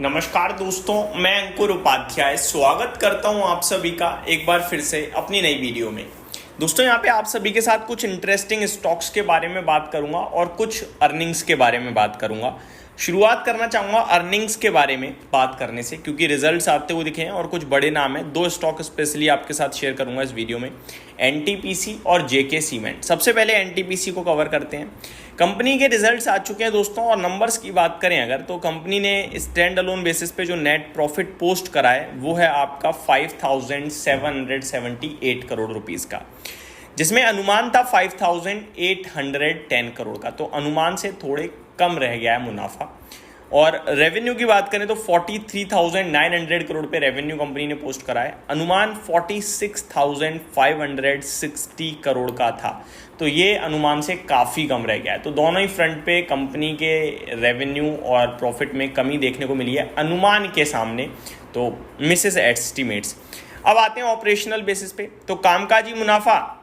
नमस्कार दोस्तों, मैं अंकुर उपाध्याय स्वागत करता हूं आप सभी का एक बार फिर से अपनी नई वीडियो में। दोस्तों यहाँ पे आप सभी के साथ कुछ इंटरेस्टिंग स्टॉक्स के बारे में बात करूंगा और कुछ अर्निंग्स के बारे में बात करूंगा। शुरुआत करना चाहूँगा अर्निंग्स के बारे में बात करने से, क्योंकि रिजल्ट्स आते हुए दिखे हैं और कुछ बड़े नाम हैं। दो स्टॉक स्पेशली आपके साथ शेयर करूंगा इस वीडियो में, एनटीपीसी और जेके सीमेंट। सबसे पहले एनटीपीसी को कवर करते हैं। कंपनी के रिजल्ट्स आ चुके हैं दोस्तों, और नंबर्स की बात करें अगर, तो कंपनी ने स्टैंड अलोन बेसिस पे जो नेट प्रॉफिट पोस्ट करा है वो है आपका 5,778 करोड़ रुपीज़ का, जिसमें अनुमान था 5,810 करोड़ का। तो अनुमान से थोड़े कम रह गया है मुनाफा। और रेवेन्यू की बात करें तो 43,900 करोड़ पे रेवेन्यू कंपनी ने पोस्ट करा है। अनुमान 46,560 करोड़ का था, तो ये अनुमान से काफ़ी कम रह गया है। तो दोनों ही फ्रंट पे कंपनी के रेवेन्यू और प्रॉफिट में कमी देखने को मिली है अनुमान के सामने, तो मिसेस एस्टिमेट्स। अब आते हैं ऑपरेशनल बेसिस पे, तो कामकाजी मुनाफा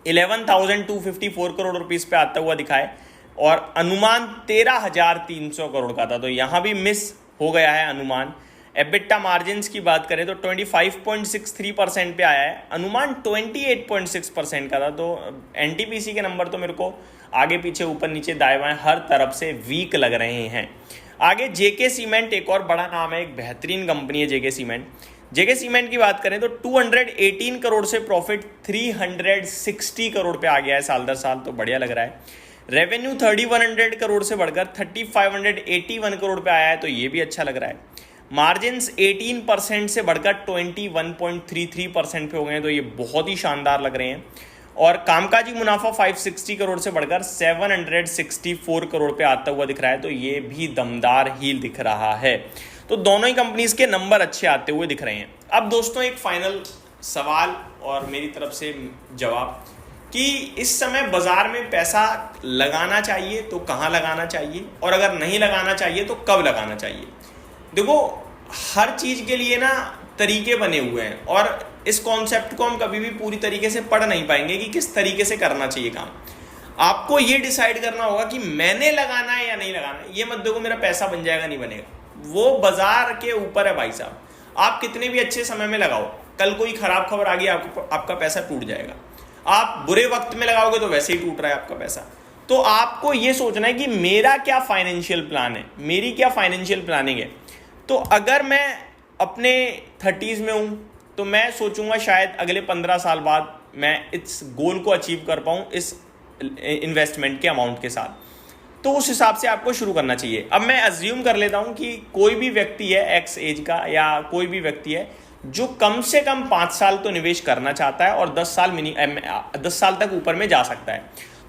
11,254 करोड़ रुपीज़ पे आता हुआ दिखा है और अनुमान 13,300 करोड़ का था, तो यहाँ भी मिस हो गया है अनुमान। एबिटा मार्जिन्स की बात करें तो 25.63% पे आया है, अनुमान 28.6% का था। तो एनटीपीसी के नंबर तो मेरे को आगे पीछे ऊपर नीचे दाएं बाएं हर तरफ से वीक लग रहे हैं। आगे जेके सीमेंट एक और बड़ा नाम है, एक बेहतरीन कंपनी है जेके सीमेंट। जेके सीमेंट की बात करें तो 218 करोड़ से प्रॉफिट 360 करोड़ पे आ गया है साल दर साल, तो बढ़िया लग रहा है। रेवेन्यू 3,100 करोड़ से बढ़कर 3,581 करोड़ पे आया है, तो ये भी अच्छा लग रहा है। मार्जिन्स 18% से बढ़कर 21.33% पे हो गए हैं, तो ये बहुत ही शानदार लग रहे हैं। और कामकाजी मुनाफा 560 करोड़ से बढ़कर 764 करोड़ पे आता हुआ दिख रहा है, तो ये भी दमदार ही दिख रहा है। तो दोनों ही कंपनीज के नंबर अच्छे आते हुए दिख रहे हैं। अब दोस्तों एक फाइनल सवाल और मेरी तरफ से जवाब कि इस समय बाजार में पैसा लगाना चाहिए तो कहाँ लगाना चाहिए, और अगर नहीं लगाना चाहिए तो कब लगाना चाहिए। देखो, हर चीज़ के लिए ना तरीके बने हुए हैं, और इस कॉन्सेप्ट को हम कभी भी पूरी तरीके से पढ़ नहीं पाएंगे कि किस तरीके से करना चाहिए काम। आपको ये डिसाइड करना होगा कि मैंने लगाना है या नहीं लगाना है। ये मत देखो मेरा पैसा बन जाएगा नहीं बनेगा, वो बाजार के ऊपर है भाई साहब। आप कितने भी अच्छे समय में लगाओ, कल कोई खराब खबर आ गई आपका पैसा टूट जाएगा। आप बुरे वक्त में लगाओगे तो वैसे ही टूट रहा है आपका पैसा। तो आपको ये सोचना है कि मेरा क्या फाइनेंशियल प्लान है, मेरी क्या फाइनेंशियल प्लानिंग है। तो अगर मैं अपने 30s में हूं तो मैं सोचूंगा शायद अगले 15 साल बाद मैं इस गोल को अचीव कर पाऊं इस इन्वेस्टमेंट के अमाउंट के साथ, तो उस हिसाब से आपको शुरू करना चाहिए। अब मैं अज्यूम कर लेता हूं कि कोई भी व्यक्ति है एक्स एज का, या कोई भी व्यक्ति है जो कम से कम 5 साल तो निवेश करना चाहता है और 10 साल तक ऊपर में जा सकता है,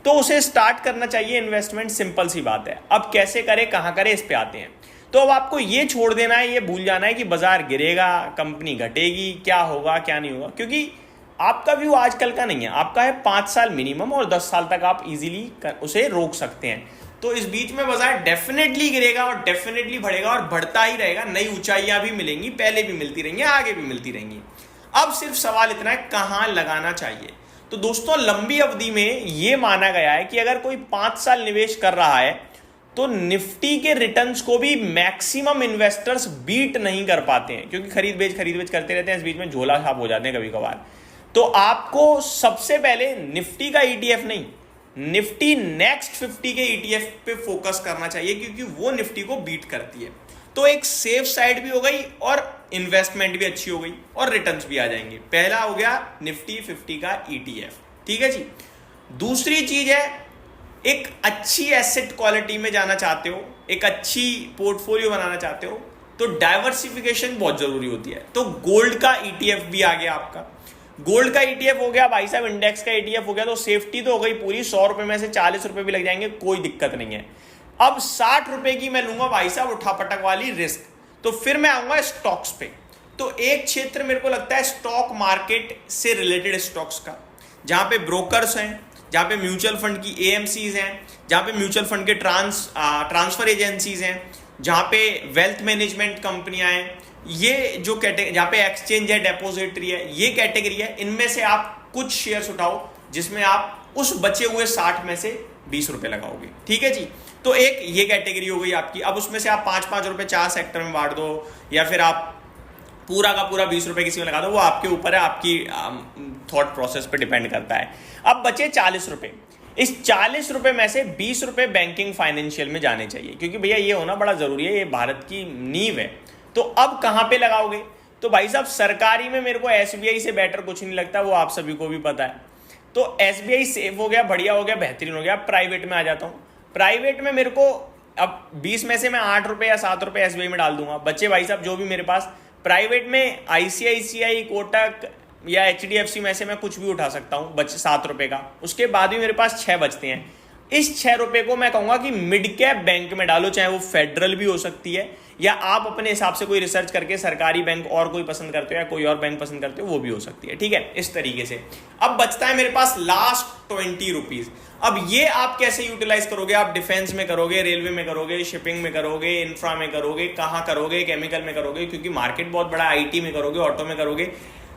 तो उसे स्टार्ट करना चाहिए इन्वेस्टमेंट। सिंपल सी बात है। अब कैसे करे, कहाँ करे, इस पे आते हैं। तो अब आपको ये छोड़ देना है, ये भूल जाना है कि बाजार गिरेगा, कंपनी घटेगी, क्या होगा क्या नहीं होगा, क्योंकि आपका व्यू आजकल का नहीं है। आपका है 5 साल मिनिमम, और 10 साल तक आप इजीली उसे रोक सकते हैं। तो इस बीच में बाजार डेफिनेटली गिरेगा और डेफिनेटली बढ़ेगा और बढ़ता ही रहेगा। नई ऊंचाइयां भी मिलेंगी, पहले भी मिलती रहेंगी, आगे भी मिलती रहेंगी। अब सिर्फ सवाल इतना है कहां लगाना चाहिए। तो दोस्तों लंबी अवधि में यह माना गया है कि अगर कोई 5 साल निवेश कर रहा है तो निफ्टी के रिटर्न्स को भी मैक्सिमम इन्वेस्टर्स बीट नहीं कर पाते हैं, क्योंकि खरीद बेच करते रहते हैं, इस बीच में झोला छाप हो जाते हैं कभी कभार। तो आपको सबसे पहले निफ्टी का ईटीएफ नहीं, निफ्टी नेक्स्ट 50 के ईटीएफ पे फोकस करना चाहिए, क्योंकि वो निफ्टी को बीट करती है। तो एक सेफ साइड भी हो गई और इन्वेस्टमेंट भी अच्छी हो गई और रिटर्न्स भी आ जाएंगे। पहला हो गया निफ्टी 50 का ईटीएफ, ठीक है जी। दूसरी चीज है, एक अच्छी एसेट क्वालिटी में जाना चाहते हो, एक अच्छी पोर्टफोलियो बनाना चाहते हो, तो डाइवर्सिफिकेशन बहुत जरूरी होती है। तो गोल्ड का ईटीएफ भी आ गया आपका। गोल्ड का ईटीएफ हो गया भाई साहब, इंडेक्स का ईटीएफ हो गया, तो सेफ्टी तो हो गई पूरी। 100 रुपए में से 40 रुपए भी लग जाएंगे, कोई दिक्कत नहीं है। अब 60 रुपए की मैं लूंगा भाई साहब उठापटक वाली रिस्क, तो फिर मैं आऊंगा स्टॉक्स पे। तो एक क्षेत्र मेरे को लगता है स्टॉक मार्केट से रिलेटेड स्टॉक्स का, जहां पे ब्रोकर्स हैं, जहां पे म्यूचुअल फंड की एएमसीज हैं, जहां पे म्यूचुअल फंड के ट्रांसफर एजेंसीज हैं, जहां पे वेल्थ मैनेजमेंट कंपनियां हैं, ये जो कैटेगरी, जहां पे एक्सचेंज है, डेपोजिटरी है, ये कैटेगरी है। इनमें से आप कुछ शेयर्स उठाओ जिसमें आप उस बचे हुए 60 में से 20 रुपए लगाओगे, ठीक है जी। तो एक ये कैटेगरी हो गई आपकी। अब उसमें से आप 5-5 रुपए 4 सेक्टर में बांट दो, या फिर आप पूरा का पूरा 20 रुपए किसी में लगा दो, वो आपके ऊपर है, आपकी थॉट प्रोसेस पे डिपेंड करता है। अब बचे 40 रुपए। इस 40 रुपए में से 20 रुपए बैंकिंग फाइनेंशियल में जाने चाहिए, क्योंकि भैया ये होना बड़ा जरूरी है, ये भारत की नींव है। तो अब कहां पे लगाओगे? तो भाई साहब सरकारी में मेरे को एसबीआई से बेटर कुछ नहीं लगता, वो आप सभी को भी पता है। तो एसबीआई सेफ हो गया, बढ़िया हो गया, बेहतरीन हो गया। प्राइवेट में आ जाता हूं। प्राइवेट में मेरे को अब 20 में से मैं 8 रुपए या 7 रुपए एसबीआई में डाल दूंगा, बच्चे भाई साहब जो भी मेरे पास। प्राइवेट में आईसीआईसीआई, कोटक या एचडीएफसी में से मैं कुछ भी उठा सकता हूं, बचे 7 रुपए का। उसके बाद भी मेरे पास 6 बचते हैं। इस 6 रुपए को मैं कहूंगा कि मिड कैप बैंक में डालो, चाहे वो फेडरल भी हो सकती है, या आप अपने हिसाब से कोई रिसर्च करके सरकारी बैंक और कोई पसंद करते हो या कोई और बैंक पसंद करते हो, वो भी हो सकती है। ठीक है, इस तरीके से। अब बचता है मेरे पास लास्ट 20 रुपीज। अब ये आप कैसे यूटिलाइज करोगे? आप डिफेंस में करोगे, रेलवे में करोगे, शिपिंग में करोगे, इंफ्रा में करोगे, कहां करोगे? केमिकल में करोगे, क्योंकि मार्केट बहुत बड़ा, आईटी में करोगे, ऑटो में करोगे।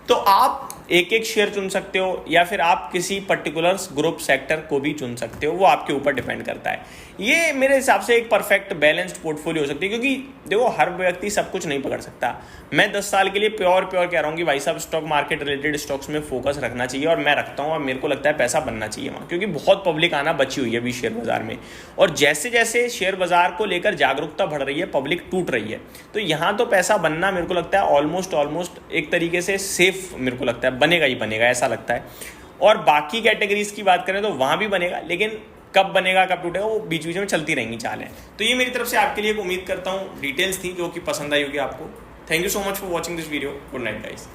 तो आप एक एक शेयर चुन सकते हो, या फिर आप किसी पर्टिकुलर ग्रुप सेक्टर को भी चुन सकते हो, वो आपके ऊपर डिपेंड करता है। ये मेरे हिसाब से एक परफेक्ट बैलेंस्ड पोर्टफोलियो हो सकती है, क्योंकि देखो हर व्यक्ति सब कुछ नहीं पकड़ सकता। मैं 10 साल के लिए प्योर कह रहा हूँ कि भाई साहब स्टॉक मार्केट रिलेटेड स्टॉक्स में फोकस रखना चाहिए, और मैं रखता हूँ, और मेरे को लगता है पैसा बनना चाहिए वहाँ, क्योंकि बहुत पब्लिक आना बची हुई है अभी शेयर बाजार में। और जैसे जैसे शेयर बाजार को लेकर जागरूकता बढ़ रही है, पब्लिक टूट रही है, तो यहाँ तो पैसा बनना मेरे को लगता है ऑलमोस्ट एक तरीके से सेफ मेरे को लगता है, बनेगा ही बनेगा, ऐसा लगता है। और बाकी कैटेगरीज की बात करें तो वहाँ भी बनेगा, लेकिन कब बनेगा कब टूटेगा वो बीच बीच में चलती रहेंगी चालें। तो ये मेरी तरफ से आपके लिए उम्मीद करता हूँ डिटेल्स थी जो कि पसंद आई होगी आपको। Thank you so much for watching this video. Good night guys.